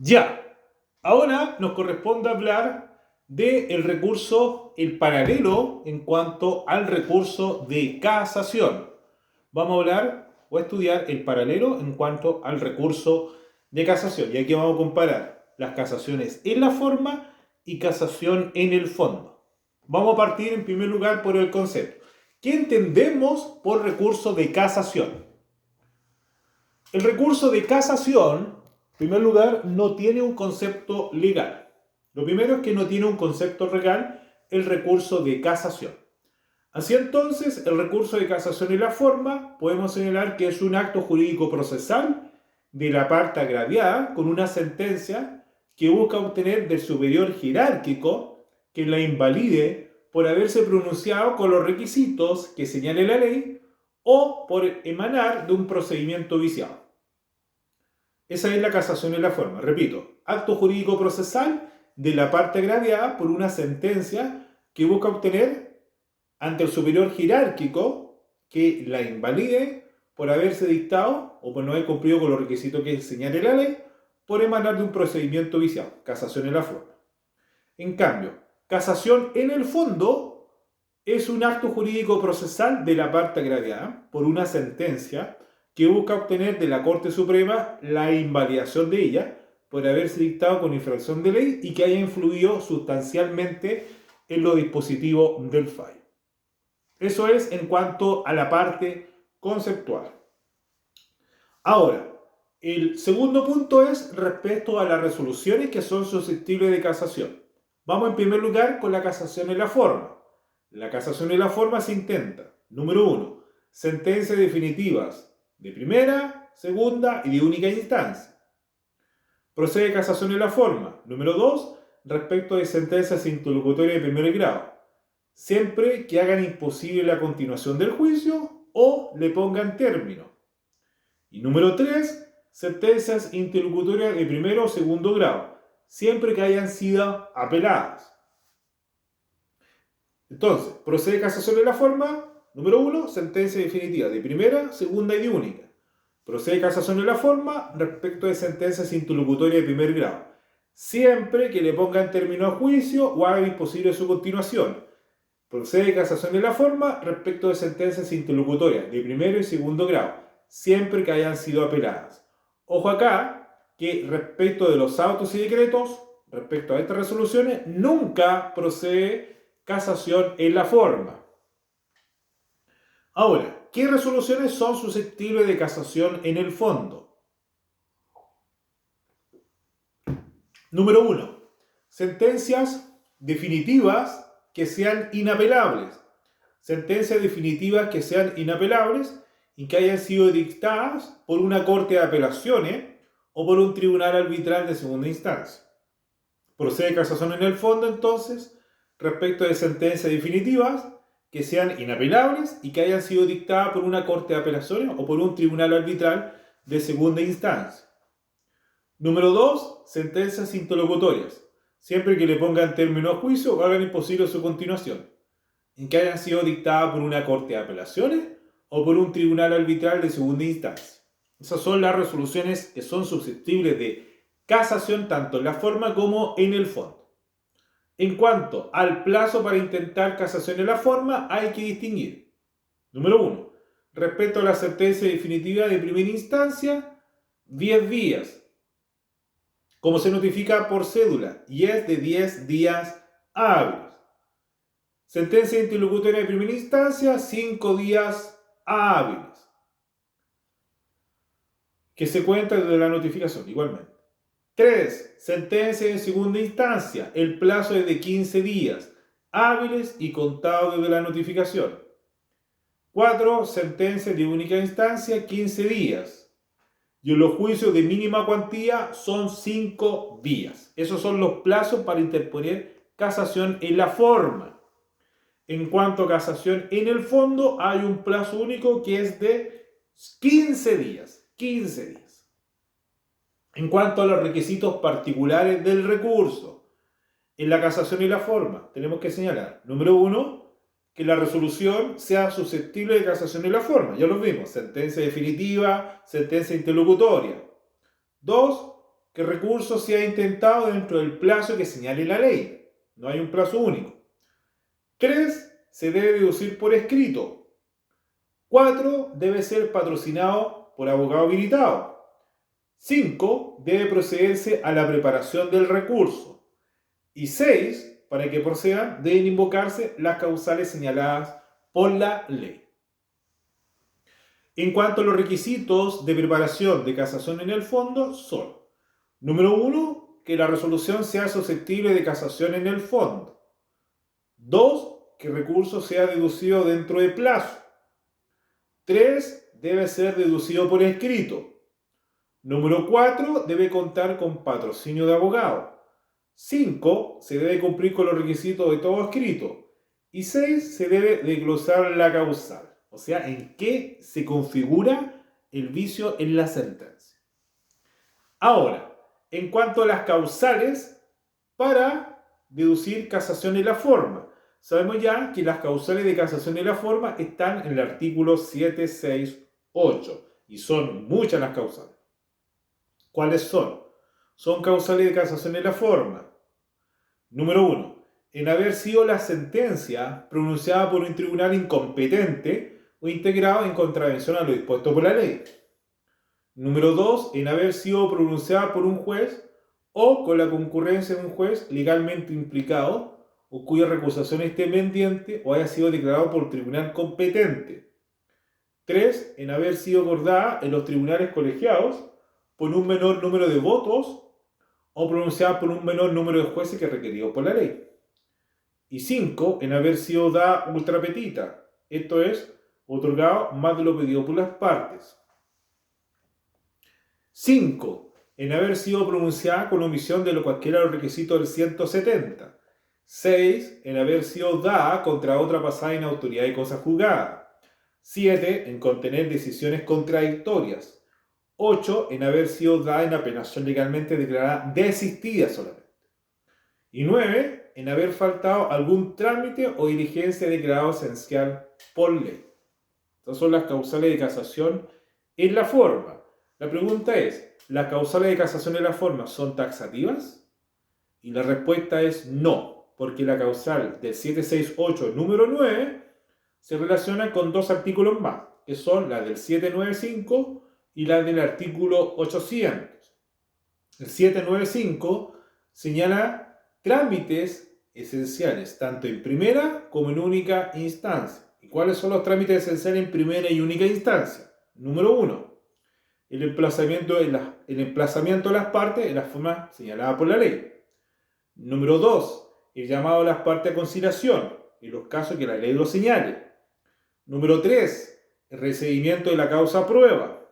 Ya, ahora nos corresponde hablar del recurso, el paralelo en cuanto al recurso de casación. Vamos a hablar o a estudiar el paralelo en cuanto al recurso de casación. Y aquí vamos a comparar las casaciones en la forma y casación en el fondo. Vamos a partir en primer lugar por el concepto. ¿Qué entendemos por recurso de casación? El recurso de casación, en primer lugar, no tiene un concepto legal. Lo primero es que no tiene un concepto legal el recurso de casación. Así entonces, el recurso de casación en la forma, podemos señalar que es un acto jurídico procesal de la parte agraviada con una sentencia que busca obtener del superior jerárquico que la invalide por haberse pronunciado con los requisitos que señale la ley o por emanar de un procedimiento viciado. Esa es la casación en la forma. Repito, acto jurídico procesal de la parte agraviada por una sentencia que busca obtener ante el superior jerárquico que la invalide por haberse dictado o por no haber cumplido con los requisitos que señale la ley por emanar de un procedimiento viciado. Casación en la forma. En cambio, casación en el fondo es un acto jurídico procesal de la parte agraviada por una sentencia que busca obtener de la Corte Suprema la invalidación de ella por haberse dictado con infracción de ley y que haya influido sustancialmente en los dispositivos del fallo. Eso es en cuanto a la parte conceptual. Ahora, el segundo punto es respecto a las resoluciones que son susceptibles de casación. Vamos en primer lugar con la casación en la forma. La casación en la forma se intenta, número 1, sentencias definitivas de primera, segunda y de única instancia. Procede casación en la forma, número 2, respecto de sentencias interlocutorias de primer grado, siempre que hagan imposible la continuación del juicio o le pongan término. Y número 3, sentencias interlocutorias de primero o segundo grado, siempre que hayan sido apeladas. Entonces, procede casación en la forma, número 1, sentencia definitiva de primera, segunda y de única. Procede casación en la forma respecto de sentencias interlocutorias de primer grado, siempre que le pongan término a juicio o hagan imposible su continuación. Procede casación en la forma respecto de sentencias interlocutorias de primero y segundo grado, siempre que hayan sido apeladas. Ojo acá, que respecto de los autos y decretos, respecto a estas resoluciones, nunca procede casación en la forma. Ahora, ¿qué resoluciones son susceptibles de casación en el fondo? Número 1. Sentencias definitivas que sean inapelables. Sentencias definitivas que sean inapelables y que hayan sido dictadas por una corte de apelaciones o por un tribunal arbitral de segunda instancia. Procede casación en el fondo, entonces, respecto de sentencias definitivas que sean inapelables y que hayan sido dictadas por una corte de apelaciones o por un tribunal arbitral de segunda instancia. Número 2, sentencias interlocutorias, siempre que le pongan término a juicio o hagan imposible su continuación, en que hayan sido dictadas por una corte de apelaciones o por un tribunal arbitral de segunda instancia. Esas son las resoluciones que son susceptibles de casación tanto en la forma como en el fondo. En cuanto al plazo para intentar casación en la forma, hay que distinguir. Número 1. Respecto a la sentencia definitiva de primera instancia, 10 días, como se notifica por cédula, y es de 10 días hábiles. Sentencia interlocutoria de primera instancia, 5 días hábiles, que se cuenta desde la notificación, igualmente. 3. Sentencia en segunda instancia, el plazo es de 15 días hábiles y contado desde la notificación. 4. Sentencia de única instancia, 15 días. Y en los juicios de mínima cuantía son 5 días. Esos son los plazos para interponer casación en la forma. En cuanto a casación en el fondo, hay un plazo único que es de 15 días. 15 días. En cuanto a los requisitos particulares del recurso, en la casación y la forma, tenemos que señalar, número 1, que la resolución sea susceptible de casación en la forma. Ya lo vimos, sentencia definitiva, sentencia interlocutoria. 2, que el recurso sea intentado dentro del plazo que señale la ley. No hay un plazo único. 3. Se debe deducir por escrito. 4. Debe ser patrocinado por abogado habilitado. 5. Debe procederse a la preparación del recurso. Y 6. Para que procedan, deben invocarse las causales señaladas por la ley. En cuanto a los requisitos de preparación de casación en el fondo, son: número 1, que la resolución sea susceptible de casación en el fondo. 2, que el recurso sea deducido dentro de plazo. 3, debe ser deducido por escrito. Número 4, debe contar con patrocinio de abogado. 5, se debe cumplir con los requisitos de todo escrito. Y 6, se debe desglosar la causal. O sea, en qué se configura el vicio en la sentencia. Ahora, en cuanto a las causales para deducir casación en la forma, sabemos ya que las causales de casación en la forma están en el artículo 768 y son muchas las causales. ¿Cuáles son? Son causales de casación en la forma. Número 1. En haber sido la sentencia pronunciada por un tribunal incompetente o integrado en contravención a lo dispuesto por la ley. Número 2. En haber sido pronunciada por un juez o con la concurrencia de un juez legalmente implicado o cuya recusación esté pendiente o haya sido declarado por el tribunal competente. 3. En haber sido acordada en los tribunales colegiados por un menor número de votos o pronunciada por un menor número de jueces que requerido por la ley. Y 5. En haber sido dada ultra petita, esto es, otorgado más de lo pedido por las partes. 5. En haber sido pronunciada con omisión de cualquiera de los requisitos del 170. 6. En haber sido dada contra otra pasada en autoridad y cosa juzgada. 7. En contener decisiones contradictorias. 8. En haber sido dada en apelación legalmente declarada desistida solamente. Y 9. En haber faltado algún trámite o diligencia declarado esencial por ley. Estas son las causales de casación en la forma. La pregunta es, ¿las causales de casación en la forma son taxativas? Y la respuesta es no, porque la causal del 768, número 9, se relaciona con dos artículos más, que son la del 795 y la del artículo 800. El 795 señala trámites esenciales, tanto en primera como en única instancia. ¿Y cuáles son los trámites esenciales en primera y única instancia? Número 1. El emplazamiento de las partes en la forma señalada por la ley. Número 2. El llamado a las partes a conciliación, en los casos que la ley lo señale. Número 3. El recibimiento de la causa a prueba.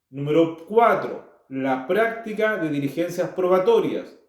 Número 4. La práctica de diligencias probatorias.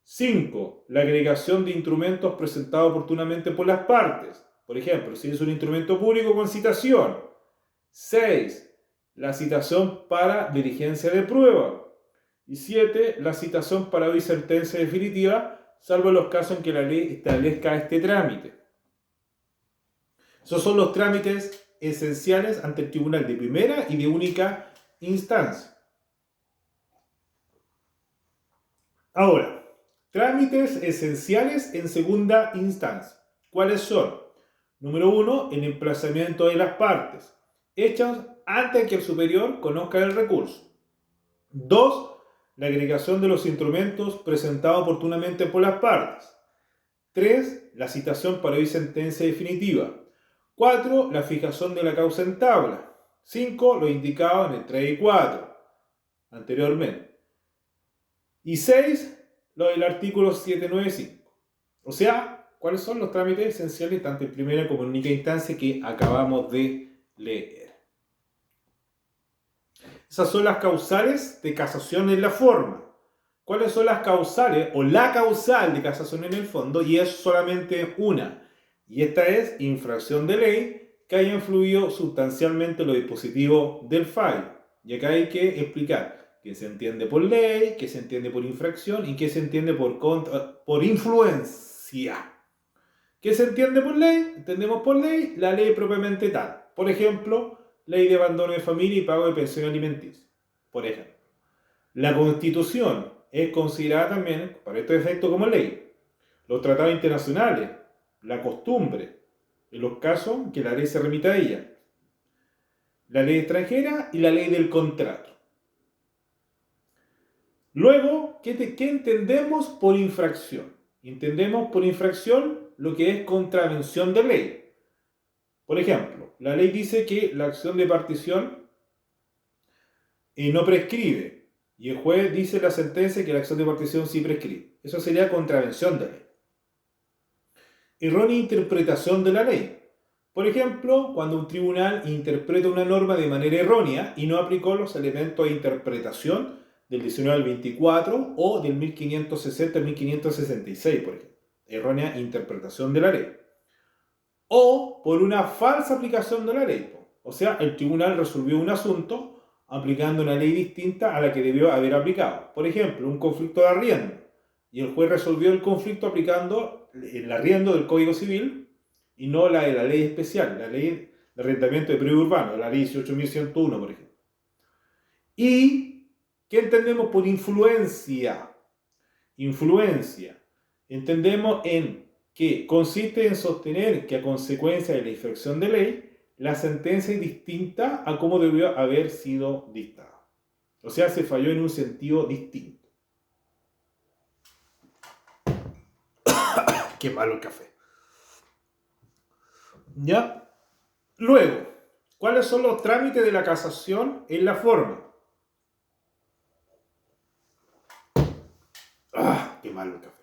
5. La agregación de instrumentos presentados oportunamente por las partes. Por ejemplo, si es un instrumento público con citación. 6. La citación para diligencia de prueba. Y 7. La citación para hoy sentencia definitiva, salvo en los casos en que la ley establezca este trámite. Esos son los trámites esenciales ante el tribunal de primera y de única instancia. Ahora, trámites esenciales en segunda instancia. ¿Cuáles son? Número 1, el emplazamiento de las partes, hechos antes que el superior conozca el recurso. 2. La agregación de los instrumentos presentados oportunamente por las partes. 3. La citación para hoy sentencia definitiva. 4. La fijación de la causa en tabla. 5. Lo indicado en el 3 y 4 anteriormente. Y 6. Lo del artículo 795. O sea, ¿cuáles son los trámites esenciales tanto en primera como en única instancia que acabamos de leer? Esas son las causales de casación en la forma. ¿Cuáles son las causales o la causal de casación en el fondo? Y es solamente una. Y esta es infracción de ley que haya influido sustancialmente en los dispositivos del fallo. Y acá hay que explicar qué se entiende por ley, qué se entiende por infracción y qué se entiende por influencia. ¿Qué se entiende por ley? Entendemos por ley la ley propiamente tal. Por ejemplo, ley de abandono de familia y pago de pensión alimenticia. Por ejemplo. La Constitución es considerada también, para este efecto, como ley. Los tratados internacionales, la costumbre, en los casos que la ley se remita a ella. La ley extranjera y la ley del contrato. Luego, ¿qué entendemos por infracción? Entendemos por infracción lo que es contravención de ley. Por ejemplo, la ley dice que la acción de partición no prescribe, y el juez dice en la sentencia que la acción de partición sí prescribe. Eso sería contravención de ley. Errónea interpretación de la ley. Por ejemplo, cuando un tribunal interpreta una norma de manera errónea y no aplicó los elementos de interpretación del 19 al 24 o del 1560 al 1566, por ejemplo. Errónea interpretación de la ley. O por una falsa aplicación de la ley. O sea, el tribunal resolvió un asunto aplicando una ley distinta a la que debió haber aplicado. Por ejemplo, un conflicto de arriendo. Y el juez resolvió el conflicto aplicando el arriendo del Código Civil y no la de la ley especial, la ley de arrendamiento de predio urbano, la ley 18.101, por ejemplo. ¿Y qué entendemos por influencia? Influencia. Entendemos en que consiste en sostener que a consecuencia de la infracción de ley, la sentencia es distinta a cómo debió haber sido dictada. O sea, se falló en un sentido distinto. Qué malo el café. ¿Ya? Luego, ¿cuáles son los trámites de la casación en la forma? Qué malo el café.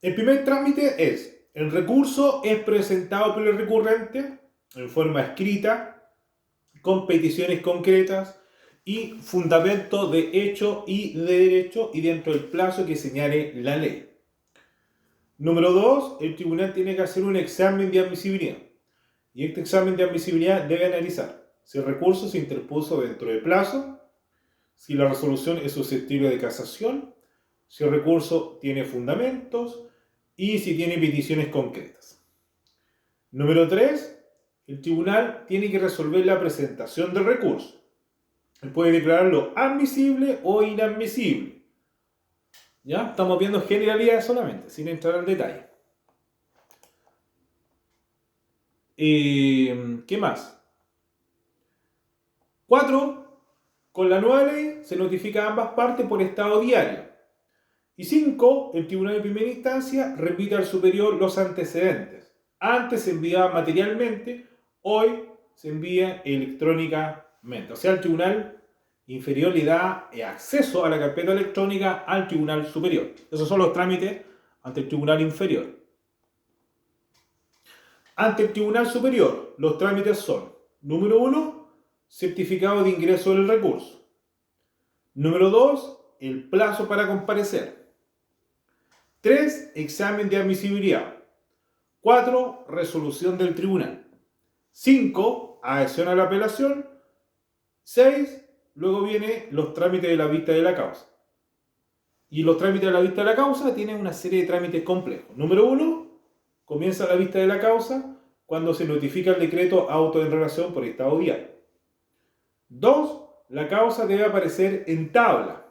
El primer trámite es: el recurso es presentado por el recurrente en forma escrita, con peticiones concretas y fundamento de hecho y de derecho y dentro del plazo que señale la ley. Número 2, el tribunal tiene que hacer un examen de admisibilidad. Y este examen de admisibilidad debe analizar si el recurso se interpuso dentro del plazo, si la resolución es susceptible de casación, si el recurso tiene fundamentos y si tiene peticiones concretas. Número 3, el tribunal tiene que resolver la presentación del recurso. Él puede declararlo admisible o inadmisible. ¿Ya? Estamos viendo generalidades solamente, sin entrar al detalle. ¿Qué más? 4. Con la nueva ley se notifica a ambas partes por estado diario. Y 5. El tribunal de primera instancia repite al superior los antecedentes. Antes se enviaba materialmente, hoy se envía electrónicamente. O sea, el tribunal inferior le da acceso a la carpeta electrónica al tribunal superior. Esos son los trámites ante el tribunal inferior. Ante el tribunal superior, los trámites son: número 1, certificado de ingreso del recurso. Número 2, el plazo para comparecer. 3, examen de admisibilidad. 4, resolución del tribunal. 5, adhesión a la apelación. 6, luego vienen los trámites de la vista de la causa. Y los trámites de la vista de la causa tienen una serie de trámites complejos. Número 1, comienza la vista de la causa cuando se notifica el decreto autoenrelación por estado diario. 2, la causa debe aparecer en tabla.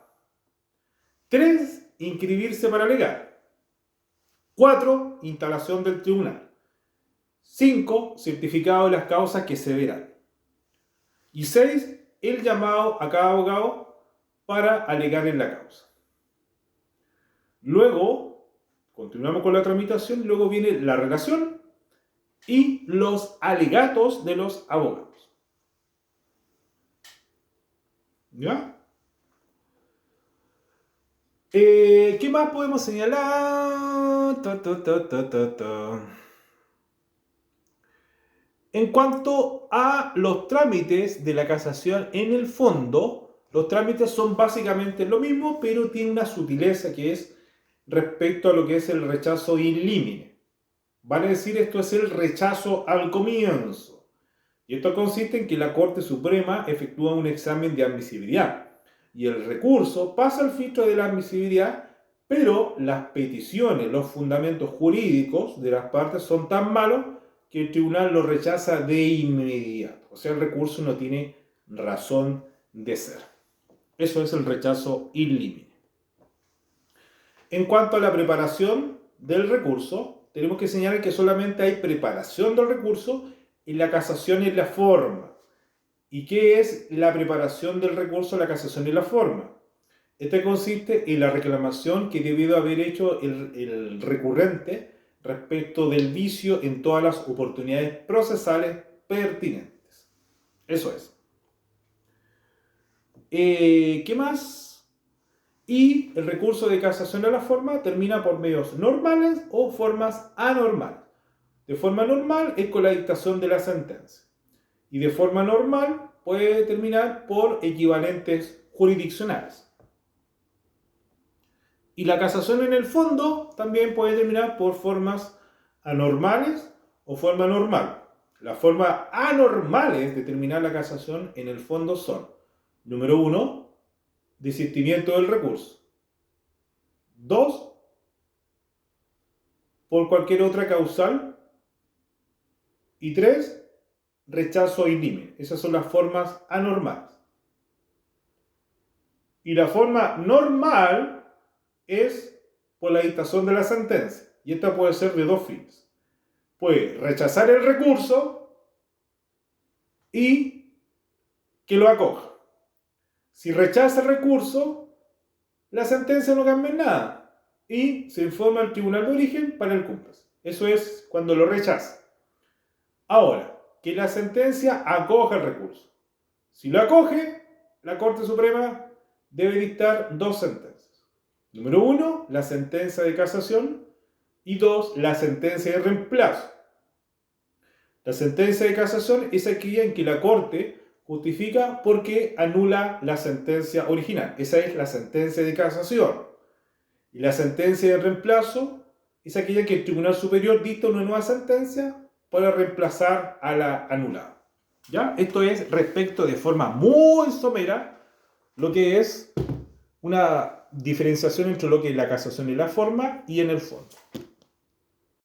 3, inscribirse para alegar. 4, instalación del tribunal. 5, certificado de las causas que se verán. Y 6, el llamado a cada abogado para alegar en la causa. Luego, continuamos con la tramitación, luego viene la relación y los alegatos de los abogados. ¿Ya? ¿Qué más podemos señalar? En cuanto a los trámites de la casación, en el fondo, los trámites son básicamente lo mismo, pero tiene una sutileza que es respecto a lo que es el rechazo in limine. Vale decir, esto es el rechazo al comienzo. Y esto consiste en que la Corte Suprema efectúa un examen de admisibilidad. Y el recurso pasa al filtro de la admisibilidad, pero las peticiones, los fundamentos jurídicos de las partes son tan malos que el tribunal lo rechaza de inmediato. O sea, el recurso no tiene razón de ser. Eso es el rechazo in limine. En cuanto a la preparación del recurso, tenemos que señalar que solamente hay preparación del recurso y la casación es la forma. ¿Y qué es la preparación del recurso, la casación y la forma? Este consiste en la reclamación que debido haber hecho el recurrente respecto del vicio en todas las oportunidades procesales pertinentes. Eso es. ¿Qué más? Y el recurso de casación a la forma termina por medios normales o formas anormales. De forma normal es con la dictación de la sentencia. Y de forma normal puede terminar por equivalentes jurisdiccionales. Y la casación en el fondo también puede terminar por formas anormales o forma normal. Las formas anormales de terminar la casación en el fondo son: número 1, desistimiento del recurso. 2, por cualquier otra causal. Y 3, rechazo in limine. Esas son las formas anormales. Y la forma normal es por la dictación de la sentencia. Y esta puede ser de dos fines. Puede rechazar el recurso y que lo acoja. Si rechaza el recurso, la sentencia no cambia en nada y se informa al tribunal de origen para el cúmplice. Eso es cuando lo rechaza. Ahora, que la sentencia acoja el recurso. Si lo acoge, la Corte Suprema debe dictar dos sentencias. Número 1, la sentencia de casación, y 2, la sentencia de reemplazo. La sentencia de casación es aquella en que la Corte justifica porque anula la sentencia original. Esa es la sentencia de casación. Y la sentencia de reemplazo es aquella en que el Tribunal Superior dicta una nueva sentencia para reemplazar a la anulada. ¿Ya? Esto es respecto de forma muy somera lo que es una diferenciación entre lo que es la casación y la forma y en el fondo.